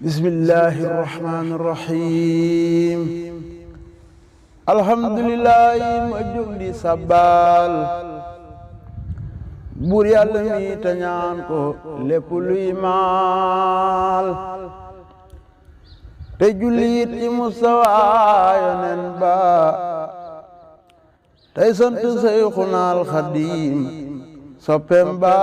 bismillahi irrahmani irrahim alhamdulillahi ma jóg di sabbal buur yàlla mi te ñaan ko lépp luy maal te jullit ci Mustafa yonen ba tey sant Seyxunal Xadim soppem ba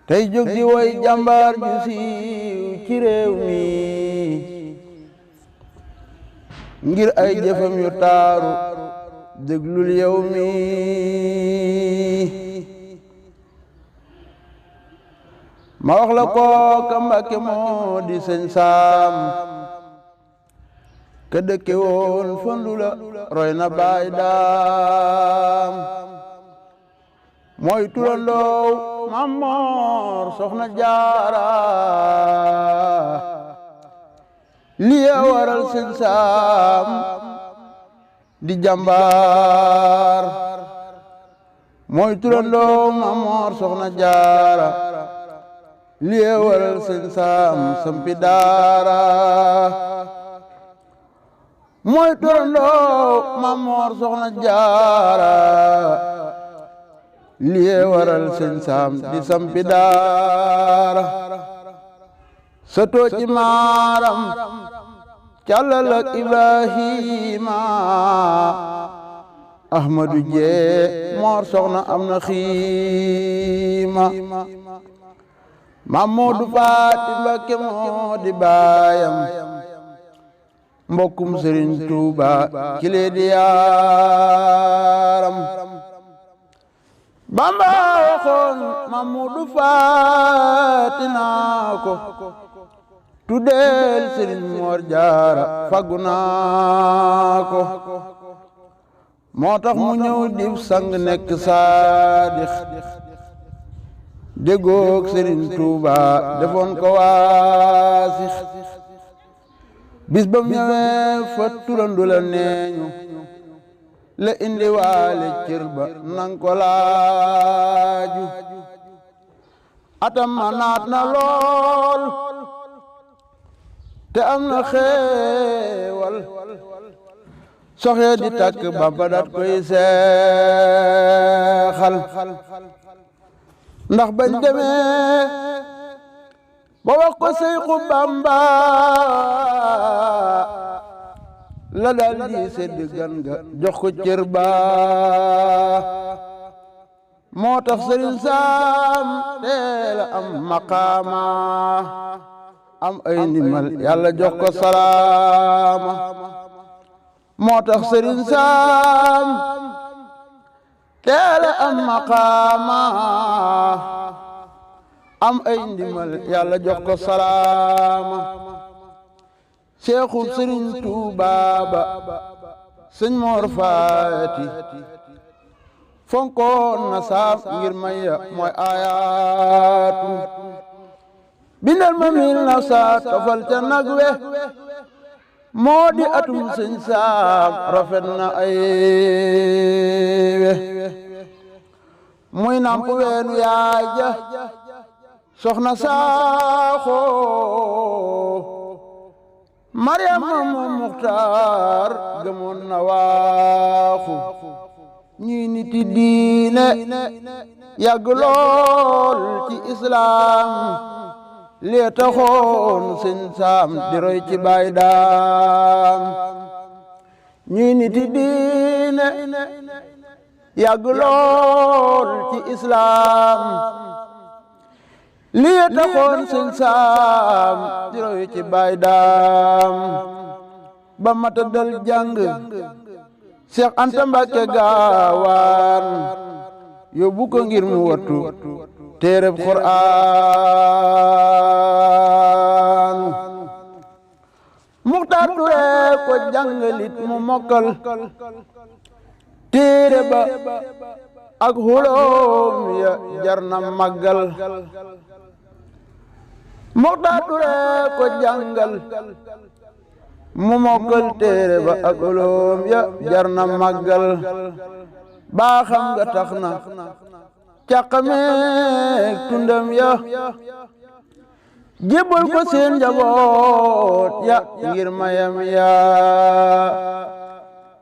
tey jóg di woy jàmbaar ju siiw ci réew mi ngir ay jëfam yu taaru déglul yow mi ma wax la kooka Mbàkke moo di sëñ Saam ka dëkke woon Fandula roy na baay daam mooy turandoow Mamor Soxna Jaara liye waral sëñ Saam di jàmbaar mooy turandoow Mamor Soxna Jaara liye waral sëñ Saam sampi daara mooy turandoow Mamor Soxna Jaara liye waral sëñ Saam di sampi daara sëtoo ci maaram càllal ak Ibrahima Ahmadu Jee Moor Soxna am na xiima Mamoodu Faati Mbakke moo di baayam mbokkum Sëriñ Tuuba kile di yaaram Bamba waxoon Mamoodu Faati naa ko tuddeel Sëriñ Moor Jaara faggu naa ko moo tax mu ñëw dib sang nekk saadix déggoog Sëriñ Tuuba defoon ko waasix bis ba mu ñëwee fa turandu la neeñu la indi waale cër ba nang ko laaju atam ma naat na lool te am na xeewal soxee di takk Bamba dat koy seexal ndax bañ demee ba wax ko Seyxu Bamba la daal di sedd gan ga jox ko cër ba moo tax Sëriñ Saam teel a am maqaama am ay ndimal Yàlla jox ko salaama moo tax Sëriñ Saam teel a am maqaama am ay ndimal Yàlla jox ko salaama Seexu Sëriñ Tuubaa ba sëñ Moor Faati fonkoon na saam ngir maya mooy aayaatu bindal ma 1900 tofal ca nag we moo di atum sëñ Saam rafet na ay we muy namp weenu yaay ja soxna Saaxo Mariama mu Muxtaar gëmoon na waaxu ñuy niti diine yàgg lool ci islaam lee taxoon sëñ Saam di roy ci baay daam ñuy niti diine yàgg lool ci islaam lee taxoon sëñ Saam di roy ci baay daam ba mata dal jàng Seex Anta Mbàkke gaawaan yóbbu ko ngir mu wattu téereb Qur'aan Muxtaar Ture ko jàngalit mu mokkal téere ba ak xuloom ya jar na màggal Muxtaar Ture ko jàngal mu mokkal téere ba ak xuloom ya jar na màggal baaxam nga tax na càqameek tundam ya jébbal ko seen njaboot ya ngir mayam ya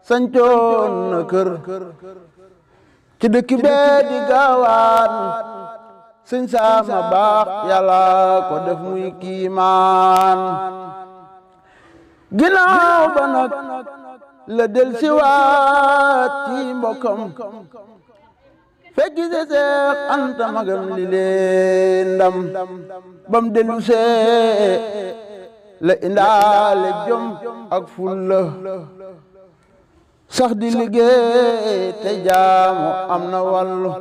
sancoon na kër ci dëkk bee di gaawaan sëñ Saama baax yàlla ko def muy kiimaan ginnaaw ba nag la del siwaat ci mbokkam fekk si Seex Anta magam li leen ndam bam dellu see la indaale jom ak fulla sax di liggéey te jaamu am na wàllu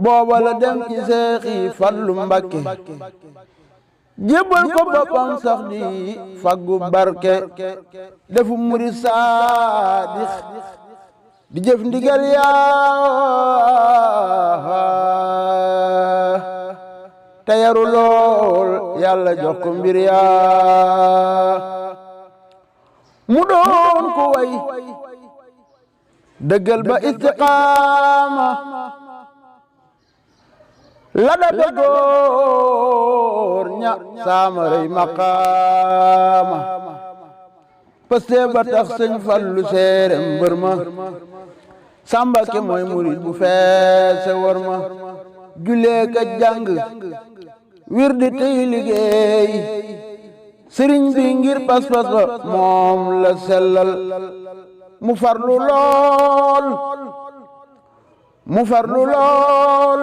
booba la dem ci Seexi Fallu Mbakke jébbal ko boppam sax di faggu barke defu murid saadix di jëf ndigal yaa te yaru lool yàlla jox ko mbir yaa mu doon ko way dëggal ba istiqaama la da góor ña saama rey maqaama paste ba tax sëñ Fallu seere mbër ma Samba ke mooy murid bu feese war ma julee ka jàng wirdi tey liggéey sëriñ bi ngir pas-pas ba moom la sellal mu farlu lool mu farlu lool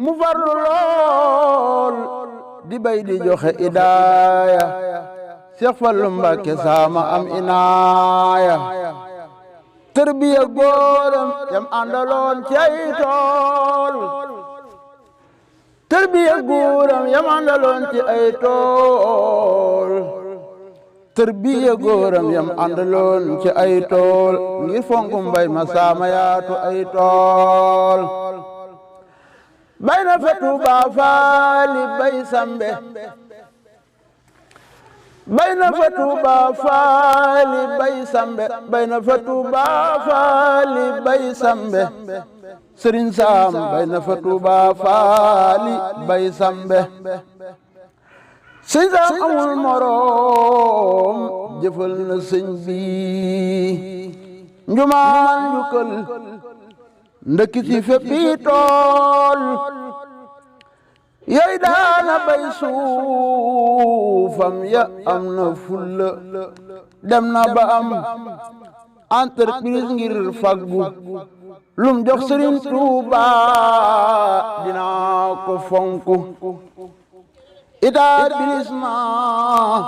mu farlu lool di bay di joxe idaaya Seex Fallu Mbàkke saama am inaaya tërbiya góoram yam àndaloon ci ay tool tërbiya góoram yam àndaloon ci ay tool tërbiya góoram yam àndaloon ci ay tool ngir fonku mbay ma saama yaatu ay tool bay na fa Tuuba faali bay sambe bay na fa Tuuba faali bay sambe bay na fa Tuuba faali bay sambe Sëriñ Saam bay na fa Tuuba faali bay sambe Sëriñ Saam amul moroom jëfal na sëñ bi njumaan njukkal ndëkki ci feppi tool yooyu daana bay suufam ya am na fulla dem na ba am entreprise ngir faggu lum jox Sëriñ Tuuba dinaa ko fonku établissement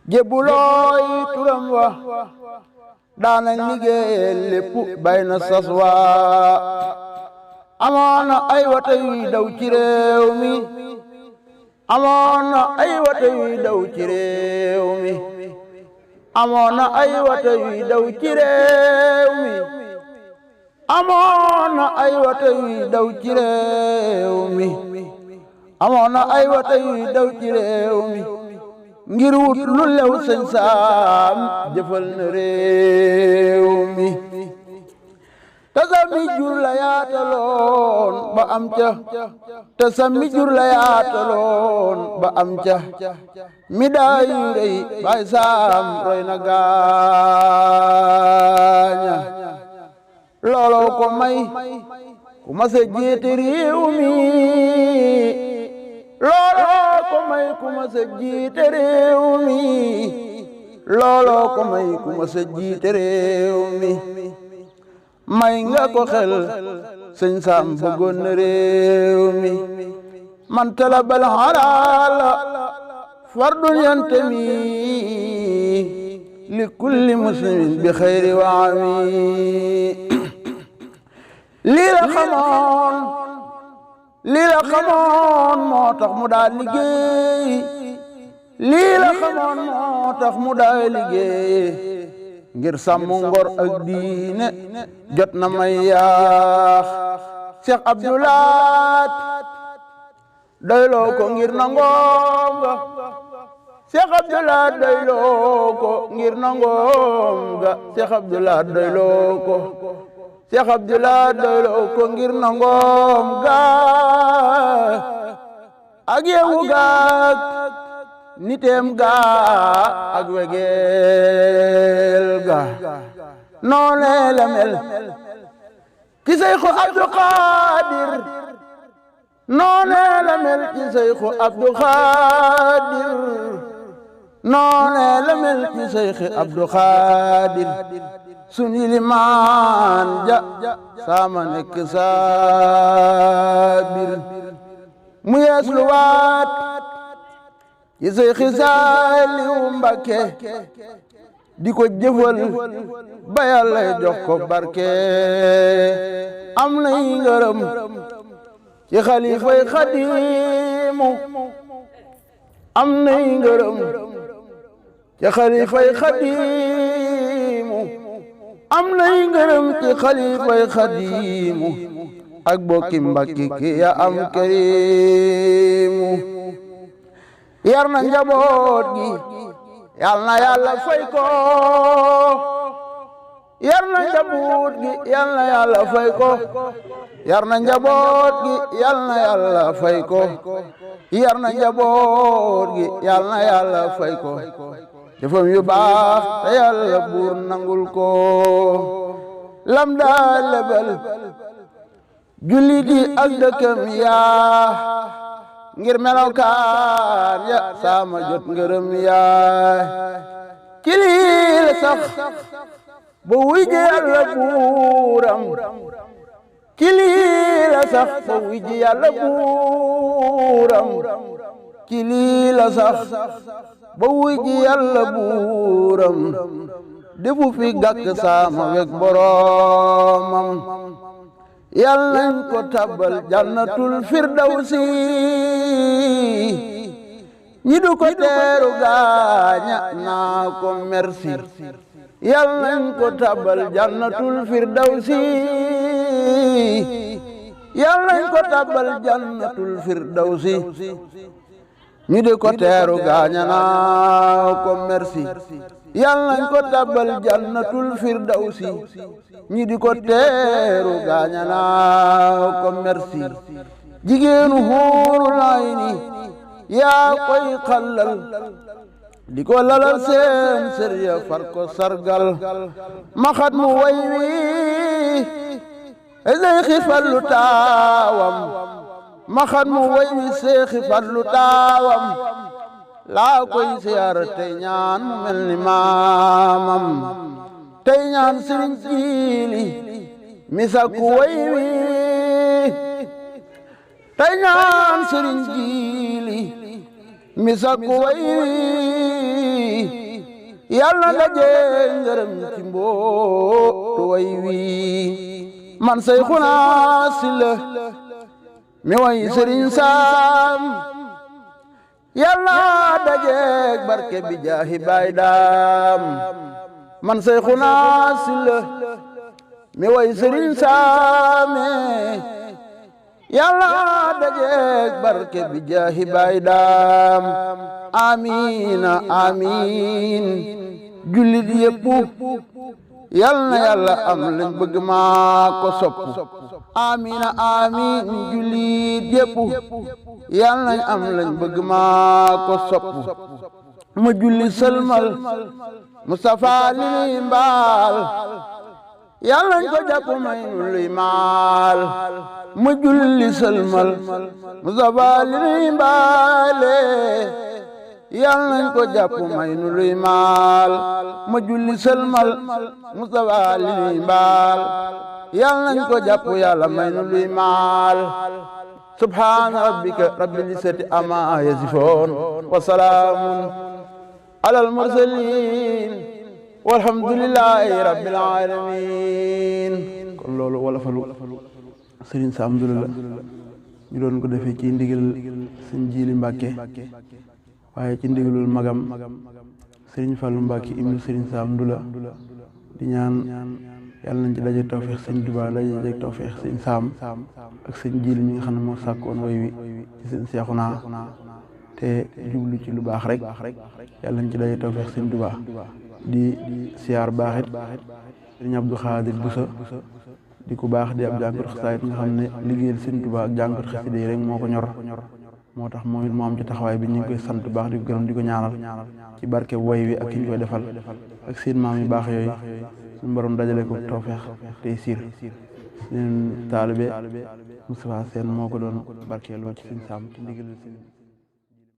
jébbulooy turam wa daana liggéey lépp bay na sas waa amoon ay wata yuy daw ci réew mi amoon ay wata yuy daw ci réew mi amoon ay wata yuy daw ci réew mi amoon ay wata yuy daw ci réew mi amoon ay wata yuy daw ci réew mi ngir wut lu lew sëñ Saam jëfal na réew mi tasami jur la yaataloon ba am ca tasami jur la yaataloon ba am ca mi daayu rey Baay Saam roy na gaaña looloo ko may ku ma sa jiite réew mi looloo ko may ku ma sa jiite réew mi looloo ko may ku ma sa jiite réew mi may nga ko xel sëñ Saam bëggoon na réew mi man talabal halaala fardun yantami li kulli muslimin bi xayri waami lii la xamoon moo tax mu daa liggéey lii la xamoon moo tax mu daa liggéey ngir sàmm ngor ak diine jot na may yaax Cheikh Abdoulaat doyloo ko ngir nangoom ga Cheikh Abdoulaat doyloo ko ngir nangoom ga Cheikh Abdoulaat doyloo ko Cheikh Abdoulaat doyloo ko ngir nangoom ga ak yewu gaag niteem gaa ak wegeel ga noonee la mel ci Seyxu Abdu Xaadir noonee la mel ci Seyxu Abdu Xaadir noonee la mel ci Seyxu Abdu Xaadir sunu limaan ja sama nekk saabir mu yees lu waat ci Seyxi Saaliw Mbakke di ko jëfal ba Yàlla jox ko barke am nay ngërëm ci xalifay Xadiimu am nay ngërëm ci xalifay Xadiimu am nay ngërëm ci xalifay Xadiimu ak bokki Mbàkke ki ya am karimu yar na njaboot gi yal na Yàlla fay ko yar na njaboot gi yal na Yàlla fay ko yar na njaboot gi yal na Yàlla fay ko yar na njaboot gi yal na Yàlla fay ko jëfam yu baax te Yàlla buur nangul ko lam daa lebal jullit yi ak dëkkam yaa ngir melokaan ya sama jot ngërëm yaa ci lii la sax ba wuy ji Yàlla buuram ci lii la sax ba wuy ji Yàlla buuram ci lii la sax ba wuy ji Yàlla buuram defu fi gàkk sama weg boroomam Yàlla nañ ko tabbal jannatul firdawsi ñi du ko teeru gaaña naa ko merci Yàlla nañ ko tabbal jannatul firdawsi Yàlla nañ ko tabbal jannatul firdawsi ñi du ko teeru gaaña naa ko merci Yàlla nañ ko tabbal jannatul firdawsi ñi di ko teeru gaaña naa ko merci jigéenu xuuru layni yaa koy xallal di ko lalal seen sër ya far ko sargal maxat mu way wi Seexi Fallu taawam maxat mu way wi Seexi Fallu taawam laa koy siyaara tey ñaan mu mel ni maamam tey ñaan Sëriñ Jiili mi sakku way wi tey ñaan Sëriñ Jiili mi sakku way wi Yàlla nga jee ngërëm ci mbootu way wi man Seyxuna Silla mi way Sëriñ Saam Yàlla dajeek barke bi jaahi baay daam man Seyxuna Silla mi way Sëriñ Saame Yàlla dajeek barke bi jaahi baay daam amiina amiin jullit yépp yal na Yàlla am lañ bëgg maa ko sopp amiina amiin jullit yépp yal nañ am lañ bëgg maa ko sopp ma julli sëlmal Mustafa li mbaal yal nañ ko jàpp may luy maal ma julli sëlmal Mustafa li mbaale yal nañ ko jàpp may nu luy maal ma julli sëlmal Mustafa li mbaal yal nañ ko jàpp Yàlla may nu luy maal subhaana rabbika rabbil izzati amma yasifoon wa salaamun alal mursaliin walhamdulillahi rabbil aalamiin kon loolu wala falu Sëriñ Sam Ndoulo la ñu doon ko defee ci ndigal Sëriñ Jiili Mbàkke waaye ci ndigalul magam Sëriñ Fallu Mbàkke ibnu Sëriñ Sam Ndoulo di ñaan yàlla nañ ci daje tawfeex Sëriñ Tuubaa daje tawfeex Sëriñ Sam ak Sëriñ Jiili mi nga xam ne moo sàkkoon way wi ci Sëriñ Seexuna te jublu ci lu baax rek yàlla nañ ci daje tawfeex Sëriñ Tuubaa di siyaar baaxit Sëriñ Abdou Khadir Bousso di ku baax di ab jànkat xasaayit nga xam ne liggéeyal Sëriñ Tuubaa ak jànkat xasida yi rek moo ko ñor moo tax moom it moo am ci taxawaay bi ñu ngi koy sant bu baax di ko gërëm di ko ñaanal ci barke woy wi ak ki ñu koy defal ak seen maam yu baax yooyu suñu borom dajale ko tawfeex tey siir leen taalibe Moustapha Sène moo ko doon barkeeloo ci Sëñ Sam ci ndigal